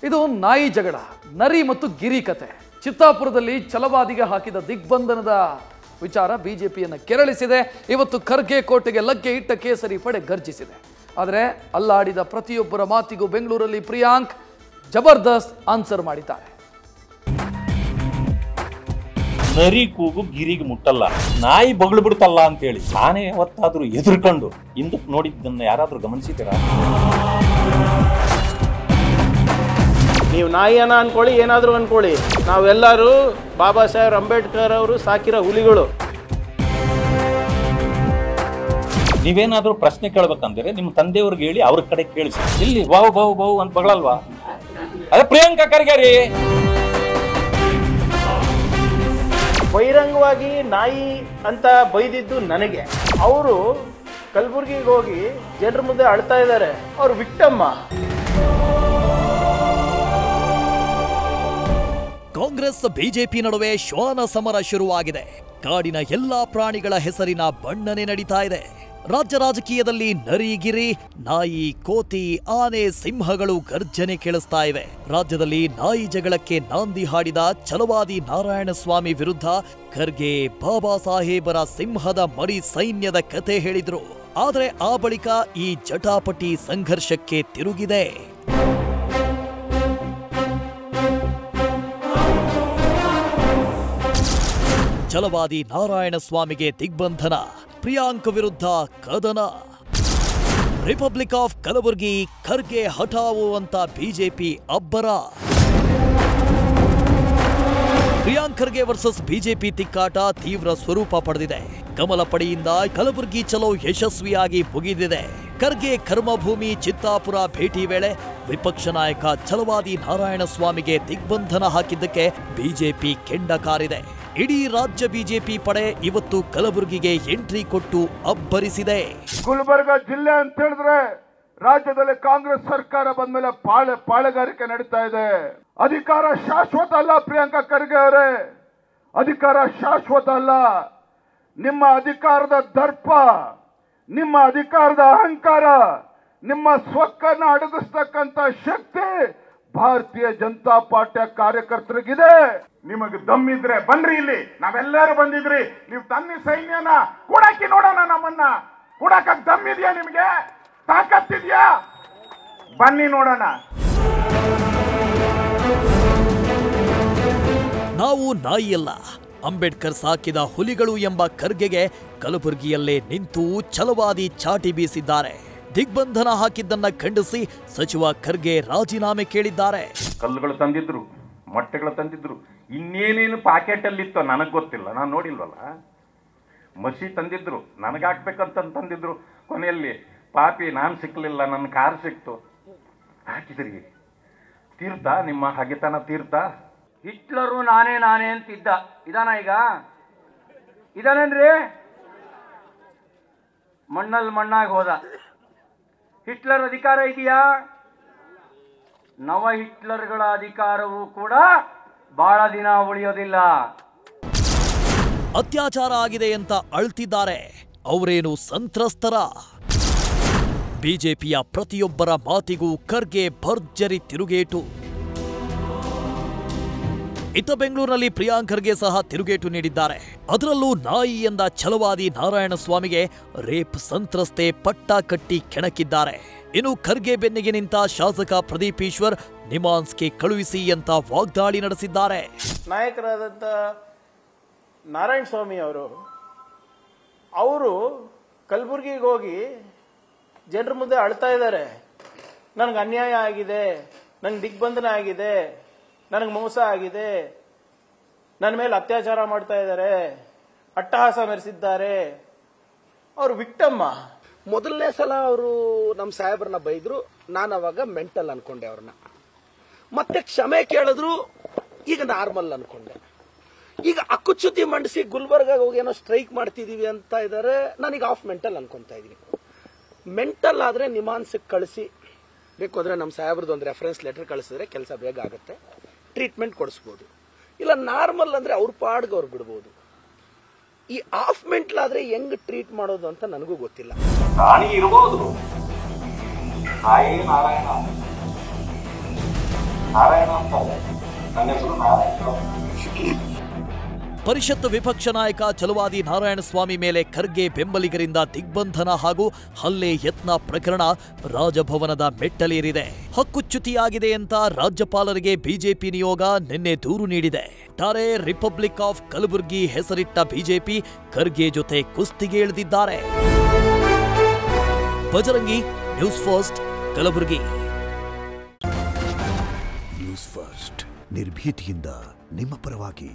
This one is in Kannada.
ಇದು ನಾಯಿ ಜಗಳ, ನರಿ ಮತ್ತು ಗಿರಿ ಕತೆ. ಚಿತ್ತಾಪುರದಲ್ಲಿ ಛಲವಾದಿಗೆ ಹಾಕಿದ ದಿಗ್ಬಂಧನದ ವಿಚಾರ ಬಿಜೆಪಿಯನ್ನು ಕೆರಳಿಸಿದೆ. ಇವತ್ತು ಖರ್ಗೆ ಕೋಟೆಗೆ ಲಗ್ಗೆ ಇಟ್ಟ ಕೇಸರಿ ಪಡೆ ಗರ್ಜಿಸಿದೆ. ಆದರೆ ಅಲ್ಲಾಡಿದ ಪ್ರತಿಯೊಬ್ಬರ ಮಾತಿಗೂ ಬೆಂಗಳೂರಲ್ಲಿ ಪ್ರಿಯಾಂಕ್ ಜಬರ್ದಸ್ತ್ ಆನ್ಸರ್ ಮಾಡಿದ್ದಾರೆ. ನರಿ ಕೂಗು ಗಿರಿಗೆ ಮುಟ್ಟಲ್ಲ, ನಾಯಿ ಬಗಳು ಬಿಡ್ತಲ್ಲ ಅಂತೇಳಿ ನಾನೇ ಯಾವತ್ತಾದ್ರೂ ಎದುರ್ಕೊಂಡು ಹಿಂದಕ್ಕೆ ನೋಡಿದ್ದನ್ನ ಯಾರಾದ್ರೂ ಗಮನಿಸಿದ್ದೀರಾ? ನೀವು ನಾಯಿಯನ್ನ ಅನ್ಕೊಳ್ಳಿ, ಏನಾದರೂ ಅನ್ಕೊಳ್ಳಿ, ನಾವೆಲ್ಲರೂ ಬಾಬಾ ಸಾಹೇಬ್ ಅಂಬೇಡ್ಕರ್ ಅವರು ಸಾಕಿರೋ ಹುಲಿಗಳು. ನೀವೇನಾದ್ರೂ ಪ್ರಶ್ನೆ ಕೇಳ್ಬೇಕಂದ್ರೆ ನಿಮ್ಮ ತಂದೆಯವ್ರಿಗೆ ಹೇಳಿ, ಅವ್ರ ಕಡೆ ಕೇಳಿಸಿ. ಇಲ್ಲಿ ಬಾವು ಬಾವು ಬಾವು ಅಂತ ಬಗಳಲ್ವಾ? ಅದೇ ಪ್ರಿಯಾಂಕಾ ಖರ್ಗೆ ರೀ. ಬಹಿರಂಗವಾಗಿ ನಾಯಿ ಅಂತ ಬೈದಿದ್ದು ನನಗೆ. ಅವರು ಕಲಬುರ್ಗಿಗೆ ಹೋಗಿ ಜನರ ಮುಂದೆ ಅಳ್ತಾ ಇದ್ದಾರೆ. ಅವ್ರು ವಿಕ್ಟಮ್ಮ. ಕಾಂಗ್ರೆಸ್ ಬಿಜೆಪಿ ನಡುವೆ ಶ್ವಾನ ಸಮರ ಶುರುವಾಗಿದೆ. ಕಾಡಿನ ಎಲ್ಲಾ ಪ್ರಾಣಿಗಳ ಹೆಸರಿನ ಬಣ್ಣನೆ ನಡೀತಾ ಇದೆ. ರಾಜ್ಯ ರಾಜಕೀಯದಲ್ಲಿ ನರಿಗಿರಿ, ನಾಯಿ, ಕೋತಿ, ಆನೆ, ಸಿಂಹಗಳು ಗರ್ಜನೆ ಕೇಳಿಸ್ತಾ ಇವೆ. ರಾಜ್ಯದಲ್ಲಿ ನಾಯಿ ಜಗಳಕ್ಕೆ ನಾಂದಿ ಹಾಡಿದ ಛಲವಾದಿ ನಾರಾಯಣಸ್ವಾಮಿ ವಿರುದ್ಧ ಖರ್ಗೆ ಬಾಬಾ ಸಾಹೇಬರ ಸಿಂಹದ ಮರಿ ಸೈನ್ಯದ ಕತೆ ಹೇಳಿದ್ರು. ಆದರೆ ಆ ಬಳಿಕ ಈ ಜಟಾಪಟಿ ಸಂಘರ್ಷಕ್ಕೆ ತಿರುಗಿದೆ. ಛಲವಾದಿ ನಾರಾಯಣಸ್ವಾಮಿಗೆ ದಿಗ್ಬಂಧನ, ಪ್ರಿಯಾಂಕ್ ವಿರುದ್ಧ ಕದನ. ರಿಪಬ್ಲಿಕ್ ಆಫ್ ಕಲಬುರ್ಗಿ, ಖರ್ಗೆ ಹಠಾವು ಅಂತ ಬಿಜೆಪಿ ಅಬ್ಬರ. ಪ್ರಿಯಾಂಕ್ ಖರ್ಗೆ ವರ್ಸಸ್ ಬಿಜೆಪಿ ತಿಕ್ಕಾಟ ತೀವ್ರ ಸ್ವರೂಪ ಪಡೆದಿದೆ. ಕಮಲ ಪಡೆಯಿಂದ ಕಲಬುರ್ಗಿ ಚಲೋ ಯಶಸ್ವಿಯಾಗಿ ಮುಗಿದಿದೆ. ಖರ್ಗೆ ಕರ್ಮಭೂಮಿ ಚಿತ್ತಾಪುರ ಭೇಟಿ ವೇಳೆ ವಿಪಕ್ಷ ನಾಯಕ ಛಲವಾದಿ ನಾರಾಯಣಸ್ವಾಮಿಗೆ ದಿಗ್ಬಂಧನ ಹಾಕಿದ್ದಕ್ಕೆ ಬಿಜೆಪಿ ಕೆಂಡ ಕಾರಿದೆ. ಇಡೀ ರಾಜ್ಯ ಬಿಜೆಪಿ ಪಡೆ ಇವತ್ತು ಕಲಬುರ್ಗಿಗೆ ಎಂಟ್ರಿ ಕೊಟ್ಟು ಅಬ್ಬರಿಸಿದೆ. ಗುಲ್ಬರ್ಗ ಜಿಲ್ಲೆ ಅಂತ ಹೇಳಿದ್ರೆ ರಾಜ್ಯದಲ್ಲಿ ಕಾಂಗ್ರೆಸ್ ಸರ್ಕಾರ ಬಂದ್ಮೇಲೆ ಪಾಳೆಗಾರಿಕೆ ನಡೀತಾ ಇದೆ. ಅಧಿಕಾರ ಶಾಶ್ವತ ಅಲ್ಲ ಪ್ರಿಯಾಂಕಾ ಖರ್ಗೆ ಅವರೇ, ಅಧಿಕಾರ ಶಾಶ್ವತ ಅಲ್ಲ. ನಿಮ್ಮ ಅಧಿಕಾರದ ದರ್ಪ, ನಿಮ್ಮ ಅಧಿಕಾರದ ಅಹಂಕಾರ, ನಿಮ್ಮ ಸ್ವಕ್ಕನ್ನು ಅಡಗಿಸ್ತಕ್ಕಂಥ ಶಕ್ತಿ ಭಾರತೀಯ ಜನತಾ ಪಾರ್ಟಿಯ ಕಾರ್ಯಕರ್ತರಿಗಿದೆ. ನಿಮಗೆ ದಮ್ಮಿದ್ರೆ ಬನ್ರಿ, ಇಲ್ಲಿ ನಾವೆಲ್ಲರೂ ಬಂದಿದ್ರಿ. ನೀವು ತನ್ನಿ ಸೈನ್ಯನ ಕೂಡಾಕಿ ನೋಡೋಣ. ನಮ್ಮನ್ನ ಕೂಡಾಕಕ್ ದಮ್ಮಿದ್ಯಾ? ನಿಮಗೆ ತಾಕತ್ತಿದ್ಯಾ? ಬನ್ನಿ ನೋಡೋಣ. ನಾವು ನಾಯಿಯಲ್ಲ, ಅಂಬೇಡ್ಕರ್ ಸಾಕಿದ ಹುಲಿಗಳು ಎಂಬ ಖರ್ಗೆಗೆ ಕಲಬುರಗಿಯಲ್ಲೇ ನಿಂತು ಛಲವಾದಿ ಚಾಟಿ ಬೀಸಿದ್ದಾರೆ. ದಿಗ್ಬಂಧನ ಹಾಕಿದ್ದನ್ನ ಖಂಡಿಸಿ ಸಚಿವ ಖರ್ಗೆ ರಾಜೀನಾಮೆ ಕೇಳಿದ್ದಾರೆ. ಕಲ್ಲುಗಳು ತಂದಿದ್ರು, ಮೊಟ್ಟೆಗಳು ತಂದಿದ್ರು, ಇನ್ನೇನೇನು ಪಾಕೆಟ್ ಅಲ್ಲಿ ಇತ್ತು ನನಗೆ ಗೊತ್ತಿಲ್ಲ, ನಾನು ನೋಡಿಲ್ವಲ್ಲ. ಮಸಿ ತಂದಿದ್ರು, ನನಗಾಕ್ಬೇಕಂತ ತಂದಿದ್ರು. ಕೊನೆಯಲ್ಲಿ ಪಾಪಿ ನಾನು ಸಿಕ್ಕಲಿಲ್ಲ, ನನ್ನ ಕಾರ್ ಸಿಕ್ತು, ಹಾಕಿದ್ರಿ. ತೀರ್ಥ ನಿಮ್ಮ ಹಗೆತನ ತೀರ್ಥ. ಹಿಟ್ಲರು ನಾನೇ ಅಂತಿದ್ದ, ಇದಾನ ಈಗ? ಇದಾನೇನ್ರಿ? ಮಣ್ಣಲ್ಲಿ ಮಣ್ಣಾಗಿ ಹೋದ. ಹಿಟ್ಲರ್ ಅಧಿಕಾರ ಇದೆಯಾ? ನವ ಹಿಟ್ಲರ್ಗಳ ಅಧಿಕಾರವೂ ಕೂಡ ಬಹಳ ದಿನ ಉಳಿಯೋದಿಲ್ಲ. ಅತ್ಯಾಚಾರ ಆಗಿದೆ ಅಂತ ಅಳ್ತಿದ್ದಾರೆ. ಅವರೇನು ಸಂತ್ರಸ್ತರ? ಬಿಜೆಪಿಯ ಪ್ರತಿಯೊಬ್ಬರ ಮಾತಿಗೂ ಖರ್ಗೆ ಭರ್ಜರಿ ತಿರುಗೇಟು. ಇತ್ತ ಬೆಂಗಳೂರಿನಲ್ಲಿ ಪ್ರಿಯಾಂಕ್ ಖರ್ಗೆ ಸಹ ತಿರುಗೇಟು ನೀಡಿದ್ದಾರೆ. ಅದರಲ್ಲೂ ನಾಯಿ ಎಂದ ಛಲವಾದಿ ನಾರಾಯಣಸ್ವಾಮಿಗೆ ರೇಪ್ ಸಂತ್ರಸ್ತೆ ಪಟ್ಟ ಕಟ್ಟಿ ಕೆಣಕಿದ್ದಾರೆ. ಇನ್ನು ಖರ್ಗೆ ಬೆನ್ನಿಗೆ ನಿಂತ ಶಾಸಕ ಪ್ರದೀಪ್ ಈಶ್ವರ್ ನಿಮಾನ್ಸ್ಗೆ ಕಳುಹಿಸಿ ಅಂತ ವಾಗ್ದಾಳಿ ನಡೆಸಿದ್ದಾರೆ. ನಾಯಕರಾದಂಥ ನಾರಾಯಣಸ್ವಾಮಿ ಅವರು ಕಲಬುರ್ಗಿಗೆ ಹೋಗಿ ಜನರ ಮುಂದೆ ಅಳ್ತಾ ಇದ್ದಾರೆ. ನನಗೆ ಅನ್ಯಾಯ ಆಗಿದೆ, ನಂಗೆ ದಿಗ್ಬಂಧನ ಆಗಿದೆ, ನನಗೆ ಮೋಸ ಆಗಿದೆ, ನನ್ನ ಮೇಲೆ ಅತ್ಯಾಚಾರ ಮಾಡ್ತಾ ಇದ್ದಾರೆ, ಅಟ್ಟಹಾಸ ಮೆರೆಸಿದ್ದಾರೆ. ಅವರು ವಿಕ್ಟಮ್ಮ. ಮೊದಲನೇ ಸಲ ಅವರು ನಮ್ಮ ಸಾಹೇಬ್ರನ್ನ ಬೈದ್ರು, ನಾನು ಅವಾಗ ಮೆಂಟಲ್ ಅನ್ಕೊಂಡೆ ಅವ್ರನ್ನ. ಮತ್ತೆ ಕ್ಷಮೆ ಕೇಳಿದ್ರು, ಈಗ ನಾರ್ಮಲ್ ಅನ್ಕೊಂಡೆ. ಈಗ ಅಕ್ಕುಚ್ಯುತಿ ಮಂಡಿಸಿ ಗುಲ್ಬರ್ಗ ಹೋಗಿ ಏನೋ ಸ್ಟ್ರೈಕ್ ಮಾಡ್ತಿದೀವಿ ಅಂತ ಇದ್ದಾರೆ, ನಾನೀಗ ಆಫ್ ಮೆಂಟಲ್ ಅನ್ಕೊಂತಾ ಇದೀನಿ. ಮೆಂಟಲ್ ಆದ್ರೆ ನಿಮಾನ್ಸಿಗೆ ಕಳಿಸಿ, ಬೇಕು ಅಂದ್ರೆ ನಮ್ಮ ಸಾಹೇಬ್ರದ್ದು ಒಂದು ರೆಫರೆನ್ಸ್ ಲೆಟರ್ ಕಳಿಸಿದ್ರೆ ಕೆಲಸ ಬೇಗ ಆಗುತ್ತೆ, ಟ್ರೀಟ್ಮೆಂಟ್ ಕೊಡಿಸ್ಬೋದು. ಇಲ್ಲ ನಾರ್ಮಲ್ ಅಂದ್ರೆ ಅವ್ರ ಪಾಡ್ಗೆ ಅವ್ರು ಬಿಡ್ಬೋದು. ಈ ಆಫ್ ಮೆಂಟಲ್ ಆದ್ರೆ ಹೆಂಗ್ ಟ್ರೀಟ್ ಮಾಡೋದು ಅಂತ ನನಗೂ ಗೊತ್ತಿಲ್ಲ. ಪ್ರಾಣಿ ಇರಬಹುದು, ನಾರಾಯಣ ನಾರಾಯಣ ಅಂತ ನನ್ನ ಹೆಸರು ನಾರಾಯಣ. ಪರಿಷತ್ ವಿಪಕ್ಷ ನಾಯಕ ಛಲವಾದಿ ನಾರಾಯಣಸ್ವಾಮಿ ಮೇಲೆ ಖರ್ಗೆ ಬೆಂಬಲಿಗರಿಂದ ದಿಗ್ಬಂಧನ ಹಾಗೂ ಹಲ್ಲೆ ಯತ್ನ ಪ್ರಕರಣ ರಾಜಭವನದ ಮೆಟ್ಟಲೇರಿದೆ. ಹಕ್ಕುಚ್ಯುತಿಯಾಗಿದೆ ಅಂತ ರಾಜ್ಯಪಾಲರಿಗೆ ಬಿಜೆಪಿ ನಿಯೋಗ ನಿನ್ನೆ ದೂರು ನೀಡಿದೆ. ತಾರೆ ರಿಪಬ್ಲಿಕ್ ಆಫ್ ಕಲಬುರ್ಗಿ ಹೆಸರಿಟ್ಟ ಬಿಜೆಪಿ ಖರ್ಗೆ ಜೊತೆ ಕುಸ್ತಿಗೆ ಇಳಿದಿದ್ದಾರೆ. Bajrangi, news first, Kalaburgi. News first ನಿರ್ಭೀತಿಯಿಂದ ನಿಮ್ಮ ಪರವಾಗಿ.